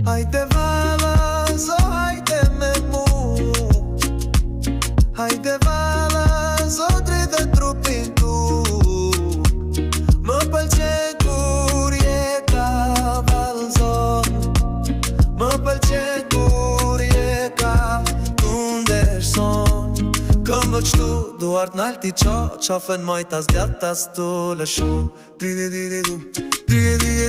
Hajde vallaz, o hajde me mu. Hajde vallaz, o dridhe trupin tu. Më pëlqen kur je ka vallëzon. Më pëlqen kur je ka tu ndërson. Këmbë qtu, duart nalti qo, qofën mojtas gjatas tu lëshu. Dridhe